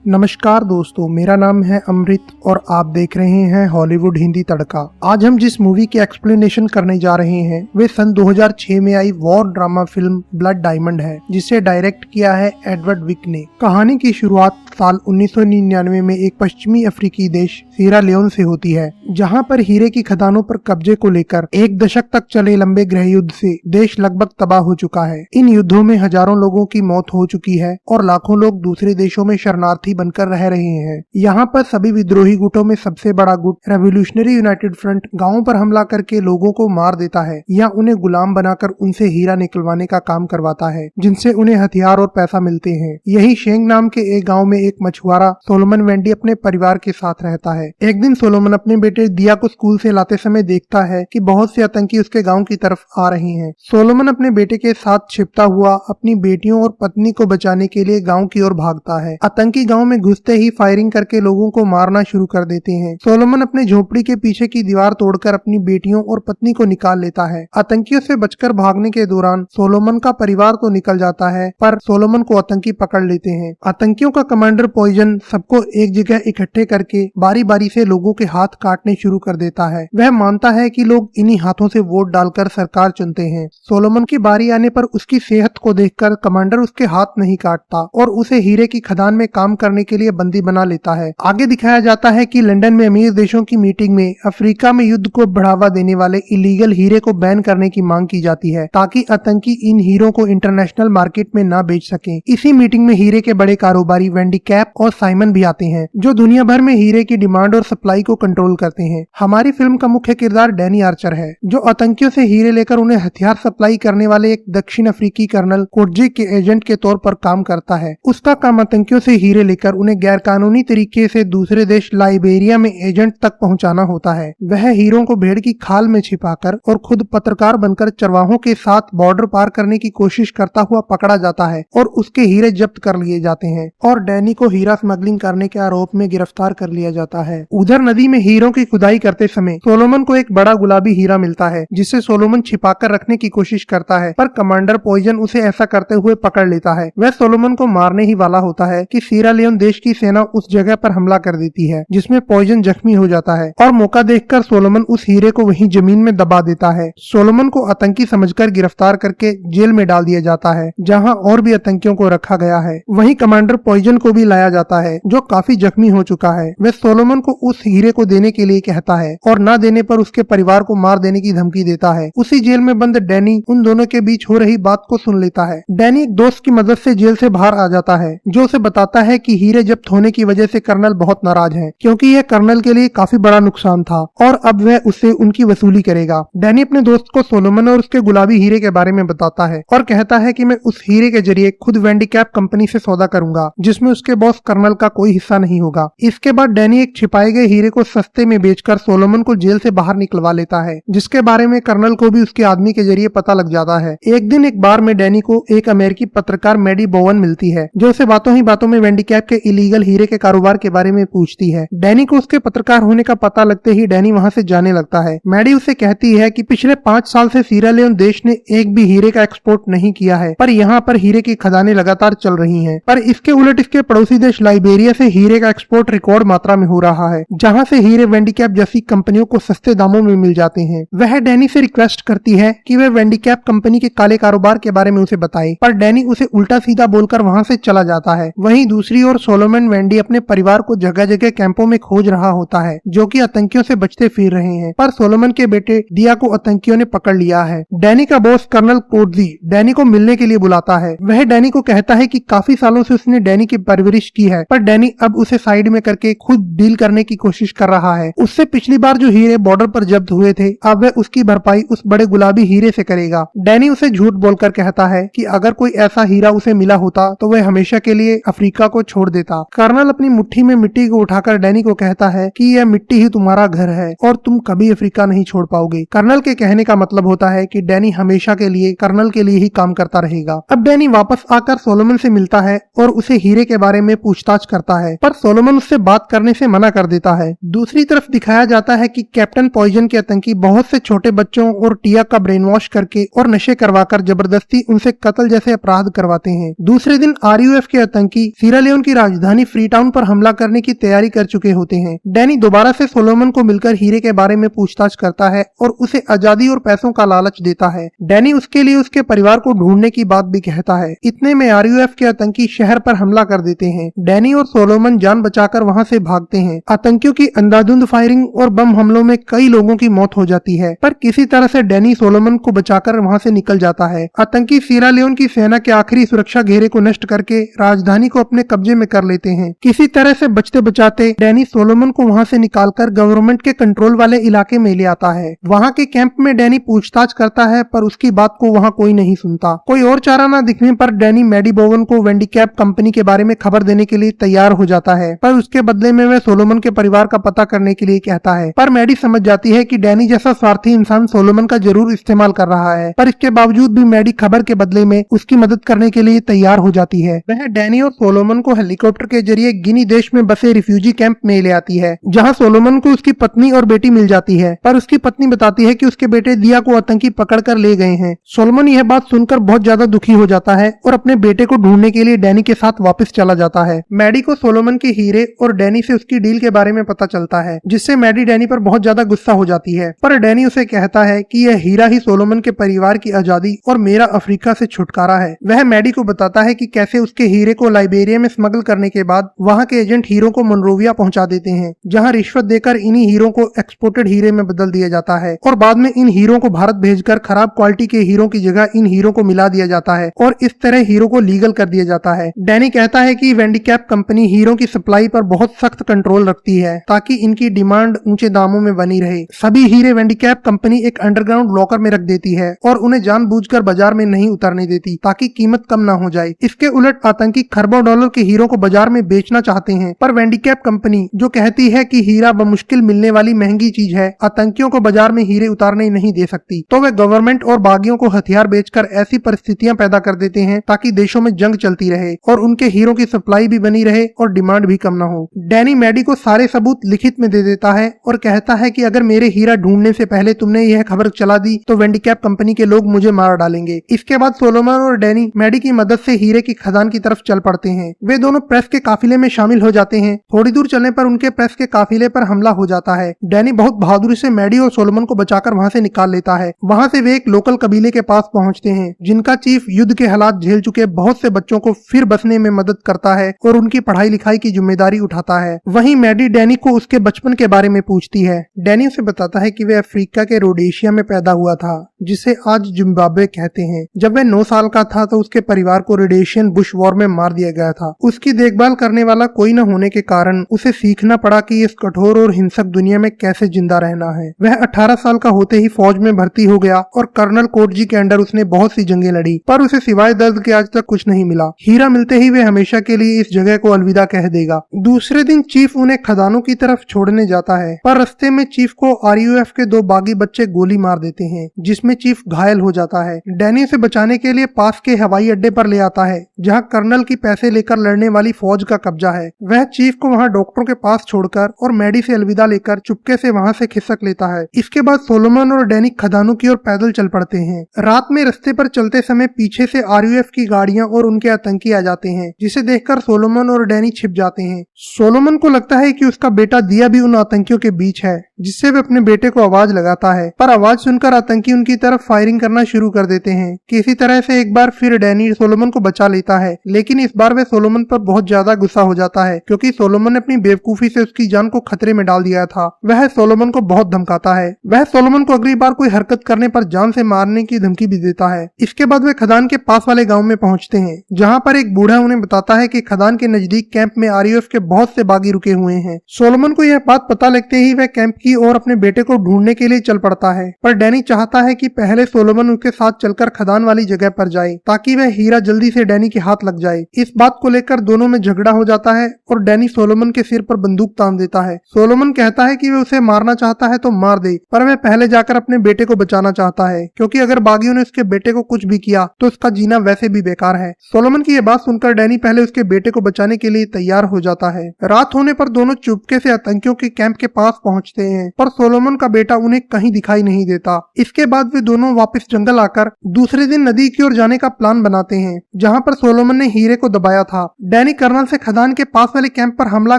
नमस्कार दोस्तों, मेरा नाम है अमृत और आप देख रहे हैं हॉलीवुड हिंदी तड़का। आज हम जिस मूवी की एक्सप्लेनेशन करने जा रहे हैं वे सन 2006 में आई war drama film Blood Diamond है, जिसे डायरेक्ट किया है एडवर्ड विक ने। कहानी की शुरुआत साल 1999 में एक पश्चिमी अफ्रीकी देश सीरा लियोन से होती है, जहां पर हीरे की खदानों पर कब्जे को लेकर एक दशक तक चले लंबे गृह युद्ध से देश लगभग तबाह हो चुका है। इन युद्धों में हजारों लोगों की मौत हो चुकी है और लाखों लोग दूसरे देशों में शरणार्थी बनकर रह रहे हैं। यहाँ पर सभी विद्रोही गुटों में सबसे बड़ा गुट रेवोल्यूशनरी यूनाइटेड फ्रंट गाँवों पर हमला करके लोगों को मार देता है या उन्हें गुलाम बनाकर उनसे हीरा निकलवाने का काम करवाता है, जिनसे उन्हें हथियार और पैसा मिलते हैं। यही शेंग नाम के एक गाँव में एक मछुआरा सोलोमन वेंडी अपने परिवार के साथ रहता है। एक दिन सोलोमन अपने बेटे दिया को स्कूल से लाते समय देखता है कि बहुत से आतंकी उसके गांव की तरफ आ रहे हैं। सोलोमन अपने बेटे के साथ छिपता हुआ अपनी बेटियों और पत्नी को बचाने के लिए गांव की ओर भागता है। आतंकी गांव में घुसते ही फायरिंग करके लोगों को मारना शुरू कर देते हैं। सोलोमन अपने झोपड़ी के पीछे की दीवार तोड़कर अपनी बेटियों और पत्नी को निकाल लेता है। आतंकियों से बचकर भागने के दौरान सोलोमन का परिवार तो निकल जाता है, पर सोलोमन को आतंकी पकड़ लेते हैं। आतंकियों का कमांडर पॉइजन सबको एक जगह इकट्ठे करके बारी बारी से लोगों के हाथ काटने शुरू कर देता है। वह मानता है कि लोग इन्हीं हाथों से वोट डालकर सरकार चुनते हैं। सोलोमन की बारी आने पर उसकी सेहत को देखकर कमांडर उसके हाथ नहीं काटता और उसे हीरे की खदान में काम करने के लिए बंदी बना लेता है। आगे दिखाया जाता है कि लंदन में अमीर देशों की मीटिंग में अफ्रीका में युद्ध को बढ़ावा देने वाले इलीगल हीरे को बैन करने की मांग की जाती है, ताकि आतंकी इन हीरों को इंटरनेशनल मार्केट में न बेच सके। इसी मीटिंग में हीरे के बड़े कारोबारी वेंडी कैप और साइमन भी आते हैं, जो दुनिया भर में हीरे की डिमांड और सप्लाई को कंट्रोल करते हैं। हमारी फिल्म का मुख्य किरदार डैनी आर्चर है, जो आतंकियों से हीरे लेकर उन्हें हथियार सप्लाई करने वाले एक दक्षिण अफ्रीकी कर्नल कोटजे के एजेंट के तौर पर काम करता है। उसका काम आतंकियों से हीरे लेकर उन्हें गैर कानूनी तरीके से दूसरे देश लाइबेरिया में एजेंट तक पहुंचाना होता है। वह हीरों को भेड़ की खाल में छिपाकर और खुद पत्रकार बनकर चरवाहों के साथ बॉर्डर पार करने की कोशिश करता हुआ पकड़ा जाता है और उसके हीरे जब्त कर लिए जाते हैं और डैनी को हीरा स्मगलिंग करने के आरोप में गिरफ्तार कर लिया जाता है। उधर नदी में हीरों की खुदाई करते समय सोलोमन को एक बड़ा गुलाबी हीरा मिलता है, जिसे सोलोमन छिपाकर रखने की कोशिश करता है, पर कमांडर पॉइजन उसे ऐसा करते हुए पकड़ लेता है। वह सोलोमन को मारने ही वाला होता है कि सीरा लियोन देश की सेना उस जगह पर हमला कर देती है, जिसमें पॉइजन जख्मी हो जाता है और मौका देखकर सोलोमन उस हीरे को वहीं जमीन में दबा देता है। सोलोमन को आतंकी समझकर गिरफ्तार करके जेल में डाल दिया जाता है, जहां और भी आतंकियों को रखा गया है। वहीं कमांडर पॉइजन को भी लाया जाता है, जो काफी जख्मी हो चुका है। वह सोलोमन को उस हीरे को देने के लिए कहता है और न देने पर उसके परिवार को मार देने की धमकी देता है। उसी जेल में बंद डैनी उन दोनों के बीच हो रही बात को सुन लेता है। डैनी एक दोस्त की मदद से जेल से बाहर आ जाता है, जो उसे बताता है कि हीरे जब्त होने की वजह से कर्नल बहुत नाराज है, क्योंकि यह कर्नल के लिए काफी बड़ा नुकसान था और अब वह उससे उनकी वसूली करेगा। डैनी अपने दोस्त को सोलोमन और उसके गुलाबी हीरे के बारे में बताता है और कहता है कि मैं उस हीरे के जरिए खुद वेंडी कैप कंपनी से सौदा करूंगा, जिसमें उसके बॉस कर्नल का कोई हिस्सा नहीं होगा। इसके बाद डैनी एक छिपाए गए हीरे को सस्ते में बेचकर सोलोमन को जेल से बाहर निकलवा लेता है, जिसके बारे में कर्नल को भी उसके आदमी के जरिए पता लग जाता है। एक दिन एक बार में डैनी को एक अमेरिकी पत्रकार मैडी बोवन मिलती है, जो उसे बातों ही बातों में वेंडी कैप के इलीगल हीरे के कारोबार के बारे में पूछती है। डैनी को उसके पत्रकार होने का पता लगते ही डैनी वहाँ से जाने लगता है। मैडी उसे कहती है कि पिछले 5 साल से सीरा लियोन देश ने एक भी हीरे का एक्सपोर्ट नहीं किया है, पर यहाँ पर हीरे की खदानें लगातार चल रही हैं। पर इसके उलट इसके पड़ोसी देश लाइबेरिया से हीरे का एक्सपोर्ट रिकॉर्ड मात्रा में हो रहा है, जहाँ से हीरे वेंडी कैप जैसी कंपनियों को सस्ते दामों में मिल जाते हैं। वह डैनी से रिक्वेस्ट करती है कि वह वेंडी कैप कंपनी के काले कारोबार के बारे में उसे बताए, पर डैनी उसे उल्टा सीधा बोलकर वहाँ से चला जाता है। वहीं दूसरी ओर सोलोमन वेंडी अपने परिवार को जगह जगह कैंपों में खोज रहा होता है, जो कि आतंकियों से बचते फिर रहे हैं, पर सोलोमन के बेटे दिया को आतंकियों ने पकड़ लिया है। डैनी का बॉस कर्नल कोटजी डैनी को मिलने के लिए बुलाता है। वह डैनी को कहता है कि काफी सालों से उसने डैनी की परवरिश की है, पर डैनी अब उसे साइड में करके खुद डील करने की कोशिश कर रहा है। उससे पिछली बार जो हीरे बॉर्डर पर जब्त हुए थे, अब वह उसकी भरपाई उस बड़े गुलाबी हीरे से करेगा। डैनी उसे झूठ बोलकर कहता है कि अगर कोई ऐसा हीरा उसे मिला होता तो वह हमेशा के लिए अफ्रीका को छोड़ देता। कर्नल अपनी मुट्ठी में मिट्टी को उठाकर डैनी को कहता है कि यह मिट्टी ही तुम्हारा घर है और तुम कभी अफ्रीका नहीं छोड़ पाओगे। कर्नल के कहने का मतलब होता है कि डैनी हमेशा के लिए कर्नल के लिए ही काम करता रहेगा। अब डैनी वापस आकर सोलोमन से मिलता है और उसे हीरे के बारे में पूछताछ करता है, पर सोलोमन उससे बात करने से मना कर देता है। दूसरी तरफ दिखाया जाता है कि कैप्टन पॉइजन के आतंकी बहुत से छोटे बच्चों और टिया का ब्रेन वॉश करके और नशे करवाकर जबरदस्ती उनसे कत्ल जैसे अपराध करवाते हैं। दूसरे दिन आरयूएफ के आतंकी सीरा लियोन की राजधानी फ्रीटाउन पर हमला करने की तैयारी कर चुके होते हैं। डैनी दोबारा से सोलोमन को मिलकर हीरे के बारे में पूछताछ करता है और उसे आजादी और पैसों का लालच देता है। डैनी उसके लिए उसके परिवार को ढूंढने की बात भी कहता है। इतने में RUF के आतंकी शहर पर हमला कर देते हैं। डैनी और सोलोमन जान बचाकर वहां से भागते हैं। आतंकियों की अंधाधुंध फायरिंग और बम हमलों में कई लोगों की मौत हो जाती है, पर किसी तरह से डैनी सोलोमन को बचाकर वहां से निकल जाता है। आतंकी सीरा लियोन की सेना के आखिरी सुरक्षा घेरे को नष्ट करके राजधानी को अपने कब्जे में कर लेते हैं। किसी तरह से बचते बचाते डैनी सोलोमन को वहां से निकालकर गवर्नमेंट के कंट्रोल वाले इलाके में ले आता है। वहां के कैंप में डैनी पूछताछ करता है, पर उसकी बात को वहां कोई नहीं सुनता। कोई और चारा न दिखने पर डैनी मैडी बोवन को वेंडिकैप कंपनी के बारे में खबर देने के लिए तैयार हो जाता है, पर उसके बदले में वह सोलोमन के परिवार का पता करने के लिए कहता है। पर मैडी समझ जाती है कि डैनी जैसा स्वार्थी इंसान सोलोमन का जरूर इस्तेमाल कर रहा है, पर इसके बावजूद भी मैडी खबर के बदले में उसकी मदद करने के लिए तैयार हो जाती है। वह डैनी और सोलोमन को हेलीकॉप्टर के जरिए गिनी देश में बसे रिफ्यूजी कैंप में ले आती है, जहां सोलोमन को उसकी पत्नी और बेटी मिल जाती है। पर उसकी पत्नी बताती है कि उसके बेटे दिया को आतंकी पकड़कर ले गए हैं। सोलोमन यह बात सुनकर बहुत ज्यादा दुखी हो जाता है और अपने बेटे को ढूंढने के लिए डैनी के साथ वापस चला जाता है। मैडी को सोलोमन के हीरे और डैनी से उसकी डील के बारे में पता चलता है, जिससे मैडी डैनी पर बहुत ज्यादा गुस्सा हो जाती है। पर डैनी उसे कहता है कि यह हीरा ही सोलोमन के परिवार की आजादी और मेरा अफ्रीका से छुटकारा है। वह मैडी को बताता है कि कैसे उसके हीरे को लाइबेरिया में स्मगल करने के बाद वहां के एजेंट हीरो को मोनरोविया पहुंचा देते हैं, जहां रिश्वत देकर इन्हीं हीरो को एक्सपोर्टेड हीरे में बदल दिया जाता है और बाद में इन हीरो को भारत भेजकर खराब क्वालिटी के हीरो की जगह इन हीरो को मिला दिया जाता है और इस तरह हीरो को लीगल कर दिया जाता है। डैनी कहता है कि वेंडिकैप कंपनी हीरो की सप्लाई पर बहुत सख्त कंट्रोल रखती है ताकि इनकी डिमांड ऊंचे दामों में बनी रहे। सभी हीरे वेंडिकैप कंपनी एक अंडरग्राउंड लॉकर में रख देती है और उन्हें जानबूझकर बाजार में नहीं उतरने देती ताकि कीमत कम ना हो जाए। इसके उलट आतंकी खरबों डॉलर के हीरो को बाजार में बेचना चाहते हैं, पर वेंडिकैप कंपनी जो कहती है कि हीरा बमुश्किल मिलने वाली महंगी चीज है, आतंकियों को बाजार में हीरे उतारने नहीं दे सकती, तो वे गवर्नमेंट और बागियों को हथियार बेचकर ऐसी परिस्थितियां पैदा कर देते हैं ताकि देशों में जंग चलती रहे और उनके हीरो की सप्लाई भी बनी रहे और डिमांड भी कम ना हो। डैनी मैडी को सारे सबूत लिखित में दे देता है और कहता है कि अगर मेरे हीरा ढूंढने से पहले तुमने यह खबर चला दी तो वेंडिकैप कंपनी के लोग मुझे मार डालेंगे। इसके बाद सोलोमन और डैनी मैडी की मदद से हीरे की खदान की तरफ चल पड़ते हैं। वे दोनों प्रेस के काफिले में शामिल हो जाते हैं। थोड़ी दूर चलने पर उनके प्रेस के काफिले पर हमला हो जाता है। डैनी बहुत बहादुरी से मैडी और सोलोमन को बचाकर वहां से निकाल लेता है। वहां से वे एक लोकल कबीले के पास पहुंचते हैं, जिनका चीफ युद्ध के हालात झेल चुके बहुत से बच्चों को फिर बसने में मदद करता है और उनकी पढ़ाई लिखाई की जिम्मेदारी उठाता है। वहीं मैडी डैनी को उसके बचपन के बारे में पूछती है। डैनी उसे बताता है कि वह अफ्रीका के रोडेशिया में पैदा हुआ था, जिसे आज जिम्बाब्वे कहते हैं। जब वह 9 साल का था तो उसके परिवार को रोडेशियन बुश वॉर में मार दिया गया था। उसकी देखभाल करने वाला कोई न होने के कारण उसे सीखना पड़ा कि इस कठोर और हिंसक दुनिया में कैसे जिंदा रहना है। वह 18 साल का होते ही फौज में भर्ती हो गया और कर्नल कोटजी के अंडर उसने बहुत सी जंगें लड़ी, पर उसे सिवाय दर्द के आज तक कुछ नहीं मिला। हीरा मिलते ही वे हमेशा के लिए इस जगह को अलविदा कह देगा। दूसरे दिन चीफ उन्हें खदानों की तरफ छोड़ने जाता है, पर रास्ते में चीफ को RUF के 2 बागी बच्चे गोली मार देते हैं, जिसमें चीफ घायल हो जाता है। डैनी से बचाने के लिए पास के हवाई अड्डे पर ले आता है, जहां कर्नल की पैसे लेकर लड़ने वाली फौज का कब्जा है। वह चीफ को वहां डॉक्टरों के पास छोड़कर और मैडी से अलविदा लेकर चुपके से वहां से खिसक लेता है। इसके बाद सोलोमन और डैनी खदानों की ओर पैदल चल पड़ते हैं। रात में रास्ते पर चलते समय पीछे से RUF की गाड़ियां और उनके आतंकी आ जाते हैं, जिसे देखकर सोलोमन और डैनी छिप जाते हैं। सोलोमन को लगता है कि उसका बेटा दिया भी उन आतंकियों के बीच है, जिससे वे अपने बेटे को आवाज लगाता है, पर आवाज सुनकर आतंकी उनकी तरफ फायरिंग करना शुरू कर देते हैं। किसी तरह से एक बार फिर डैनी सोलोमन को बचा लेता है, लेकिन इस बार वे सोलोमन पर बहुत ज्यादा गुस्सा हो जाता है, क्योंकि सोलोमन ने अपनी बेवकूफी से उसकी जान को खतरे में डाल दिया था। वह सोलोमन को बहुत धमकाता है। वह सोलोमन को अगली बार कोई हरकत करने पर जान से मारने की धमकी भी देता है। इसके बाद वे खदान के पास वाले गाँव में पहुँचते हैं, जहाँ पर एक बूढ़ा उन्हें बताता है कि खदान के नजदीक कैंप में RUF के बहुत से बागी रुके हुए हैं। सोलोमन को यह बात पता लगते ही वह कैंप की ओर अपने बेटे को ढूंढने के लिए चल पड़ता है, पर डैनी चाहता है कि पहले सोलोमन उसके साथ चलकर खदान वाली जगह पर जाए, ताकि वह हीरा जल्दी से डैनी के हाथ लग जाए। इस बात को लेकर दोनों में झगड़ा हो जाता है और डैनी सोलोमन के सिर पर बंदूक तान देता है। सोलोमन कहता है कि वह उसे मारना चाहता है तो मार दे, पर वह पहले जाकर अपने बेटे को बचाना चाहता है, क्योंकि अगर बागियों ने उसके बेटे को कुछ भी किया तो उसका जीना वैसे भी बेकार है। सोलोमन की यह बात सुनकर डैनी पहले उसके बेटे को बचाने के लिए तैयार हो जाता है। रात होने पर दोनों चुपके से आतंकियों के कैंप के पास पहुंचते हैं, पर सोलोमन का बेटा उन्हें कहीं दिखाई नहीं देता। इसके बाद वे दोनों वापस जंगल आकर दूसरे दिन नदी की ओर जाने का प्लान बनाते हैं, जहाँ पर सोलोमन ने हीरे को दबाया था। डैनी कर्नल से खदान के पास वाले कैंप पर हमला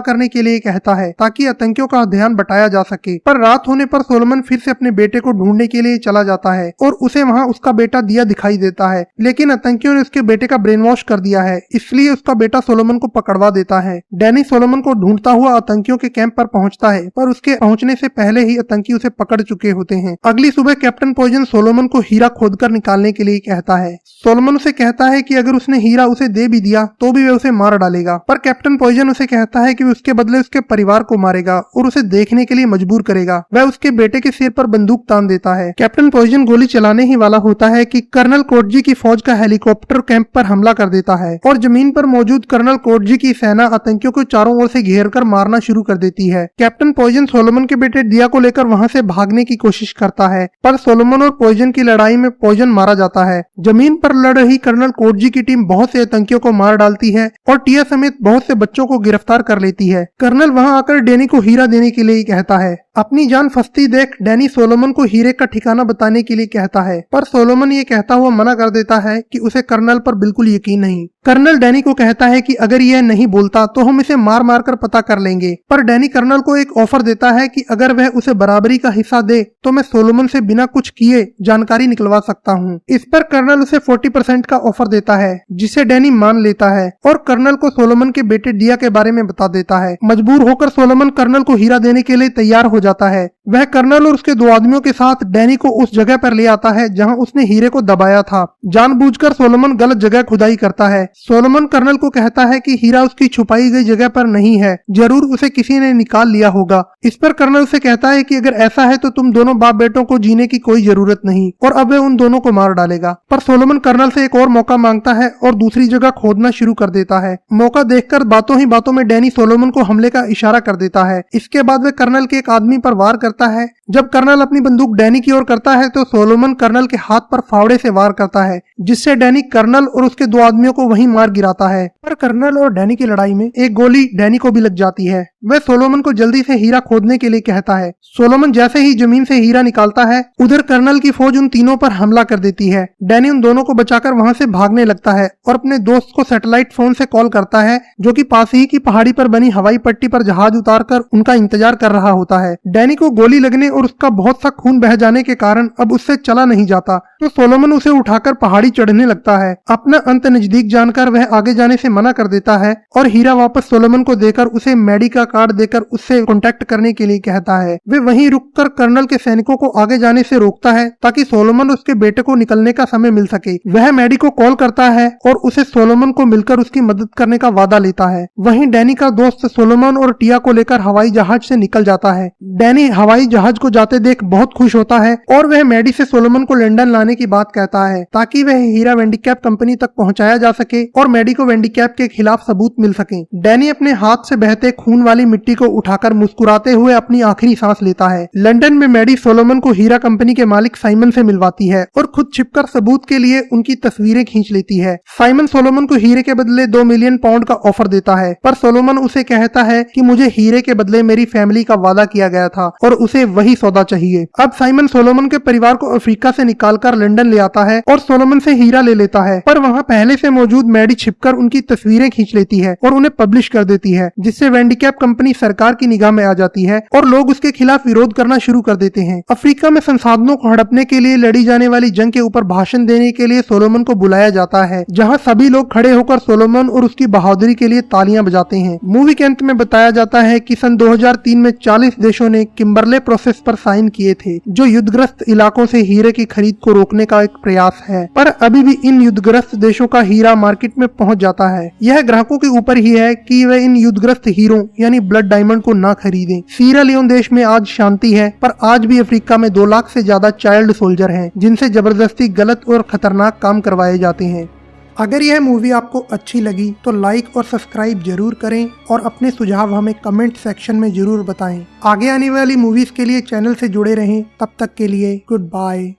करने के लिए कहता है ताकि आतंकियों का ध्यान बटाया जा सके, पर रात होने पर सोलोमन फिर से अपने बेटे को ढूंढने के लिए चला जाता है और उसे वहाँ उसका बेटा दिया दिखाई देता है, लेकिन आतंकियों ने उसके बेटे का ब्रेन वॉश कर दिया है, इसलिए उसका बेटा सोलोमन को पकड़वा देता है। डैनी सोलोमन को ढूंढता हुआ आतंकियों के कैंप पर पहुंचता है, पर उसके पहुंचने से पहले ही आतंकी उसे पकड़ चुके होते हैं। अगली सुबह कैप्टन पॉइजन सोलोमन को हीरा खोदकर निकालने के लिए कहता है। सोलोमन उसे कहता है कि अगर उसने हीरा उसे दे भी दिया तो भी वे उसे मार डालेगा, पर कैप्टन पॉइजन उसे कहता है कि उसके बदले उसके परिवार को मारेगा और उसे देखने के लिए मजबूर करेगा। वह उसके बेटे के सिर पर बंदूक तान देता है। कैप्टन पॉइजन गोली चलाने ही वाला होता है कि कर्नल कोटजी की फौज का हेलीकॉप्टर कैंप पर हमला कर देता है और जमीन पर मौजूद कर्नल कोटजी की सेना आतंकियों को चारों ओर से घेरकर मारना शुरू कर देती है। कैप्टन पॉइजन सोलोमन के बेटे दिया को लेकर वहां से भागने की कोशिश करता है, पर सोलोमन और पॉइजन की लड़ाई में पॉइजन मारा जाता है। जमीन पर लड़ रही कर्नल कोटजी की टीम बहुत से आतंकियों को मार डालती है और टिया समेत बहुत से बच्चों को गिरफ्तार कर लेती है। कर्नल वहां आकर डैनी को हीरा देने के लिए कहता है। अपनी जान फंसती देख डैनी सोलोमन को हीरे का ठिकाना बताने के लिए कहता है, पर सोलोमन ये कहता हुआ मना कर देता है कि उसे कर्नल पर बिल्कुल यकीन नहीं। कर्नल डैनी को कहता है कि अगर यह नहीं बोलता तो हम इसे मार मार कर पता कर लेंगे, पर डैनी कर्नल को एक ऑफर देता है कि अगर वह उसे बराबरी का हिस्सा दे तो मैं सोलोमन से बिना कुछ किए जानकारी निकलवा सकता हूँ। इस पर कर्नल उसे 40% का ऑफर देता है, जिसे डैनी मान लेता है और कर्नल को सोलोमन के बेटे दिया के बारे में बता देता है। मजबूर होकर सोलोमन कर्नल को हीरा देने के लिए तैयार हो जाता है। वह कर्नल और उसके 2 आदमियों के साथ डैनी को उस जगह पर ले आता है जहां उसने हीरे को दबाया था। जानबूझकर सोलोमन गलत जगह खुदाई करता है। सोलोमन कर्नल को कहता है कि हीरा उसकी छुपाई गई जगह पर नहीं है, जरूर उसे किसी ने निकाल लिया होगा। इस पर कर्नल उसे कहता है कि अगर ऐसा है तो तुम दोनों बाप बेटों को जीने की कोई जरूरत नहीं, और अब वह उन दोनों को मार डालेगा। पर सोलोमन कर्नल से एक और मौका मांगता है और दूसरी जगह खोदना शुरू कर देता है। मौका देखकर बातों ही बातों में डैनी सोलोमन को हमले का इशारा कर देता है। इसके बाद वह कर्नल के एक आदमी पर वार करता है। जब कर्नल अपनी बंदूक डैनी की ओर करता है तो सोलोमन कर्नल के हाथ पर फावड़े से वार करता है, जिससे डैनी कर्नल और उसके 2 आदमियों को वहीं मार गिराता है। पर कर्नल और डैनी की लड़ाई में एक गोली डैनी को भी लग जाती है। वह सोलोमन को जल्दी से हीरा खोदने के लिए कहता है। सोलोमन जैसे ही जमीन से हीरा निकालता है, उधर कर्नल की फौज उन तीनों पर हमला कर देती है। डैनी उन दोनों को बचाकर वहां से भागने लगता है और अपने दोस्त को सैटेलाइट फोन से कॉल करता है, जो कि पास ही की पहाड़ी पर बनी हवाई पट्टी पर जहाज उतारकर उनका इंतजार कर रहा होता है। डैनी को गोली लगने और उसका बहुत सा खून बह जाने के कारण अब उससे चला नहीं जाता, तो सोलोमन उसे उठाकर पहाड़ी चढ़ने लगता है। अपना अंत नजदीक जानकर वह आगे जाने से मना कर देता है और हीरा वापस सोलोमन को देकर उसे मेडी का कार्ड देकर उससे कांटेक्ट करने के लिए कहता है। वे वहीं रुककर कर्नल के सैनिकों को आगे जाने से रोकता है ताकि सोलोमन उसके बेटे को निकलने का समय मिल सके। वह मेडी को कॉल करता है और उसे सोलोमन को मिलकर उसकी मदद करने का वादा लेता है। वहीं डैनी का दोस्त सोलोमन और टिया को लेकर हवाई जहाज से निकल जाता है। डैनी हवाई जहाज को जाते देख बहुत खुश होता है और वह मेडी से सोलोमन को लंदन लाने की बात कहता है ताकि वह हीरा वेंडिकैप कंपनी तक पहुंचाया जा सके और मेडी को वेंडिकैप के खिलाफ सबूत मिल सके। डैनी अपने हाथ से बहते खून वाली मिट्टी को उठाकर मुस्कुराते हुए अपनी आखिरी सांस लेता है। लंदन में मेडी सोलोमन को हीरा कंपनी के मालिक साइमन से मिलवाती है और खुद छिपकर सबूत के लिए उनकी तस्वीरें खींच लेती है। साइमन सोलोमन को हीरे के बदले 2 मिलियन पाउंड का ऑफर देता है, पर सोलोमन उसे कहता है कि मुझे हीरे के बदले मेरी फैमिली का वादा किया गया था और उसे वही सौदा चाहिए। अब साइमन सोलोमन के परिवार को अफ्रीका से निकालकर लंदन ले आता है और सोलोमन से हीरा ले लेता है, पर वहाँ पहले से मौजूद मेडी छिपकर उनकी तस्वीरें खींच लेती है और उन्हें पब्लिश कर देती है, जिससे वेंडिकैप कंपनी सरकार की निगाह में आ जाती है और लोग उसके खिलाफ विरोध करना शुरू कर देते हैं। अफ्रीका में संसाधनों को हड़पने के लिए लड़ी जाने वाली जंग के ऊपर भाषण देने के लिए सोलोमन को बुलाया जाता है, जहां सभी लोग खड़े होकर सोलोमन और उसकी बहादुरी के लिए तालियां बजाते हैं। मूवी के अंत में बताया जाता है कि सन 2003 में 40 देशों ने किम्बरले प्रोसेस पर साइन किए थे, जो युद्धग्रस्त इलाकों से हीरे की खरीद को रोकने का एक प्रयास है, पर अभी भी इन युद्धग्रस्त देशों का हीरा मार्केट में पहुंच जाता है। यह ग्राहकों के ऊपर ही है कि वे इन युद्धग्रस्त हीरों यानी ब्लड डायमंड को ना खरीदें। सीरा लियोन देश में आज शांति है, पर आज भी अफ्रीका में 2 लाख से ज्यादा चाइल्ड सोल्जर हैं, जिनसे जबरदस्ती गलत और खतरनाक काम करवाए जाते हैं। अगर यह मूवी आपको अच्छी लगी तो लाइक और सब्सक्राइब जरूर करें और अपने सुझाव हमें कमेंट सेक्शन में जरूर बताएं। आगे आने वाली मूवीज के लिए चैनल से जुड़े रहें। तब तक के लिए गुड बाय।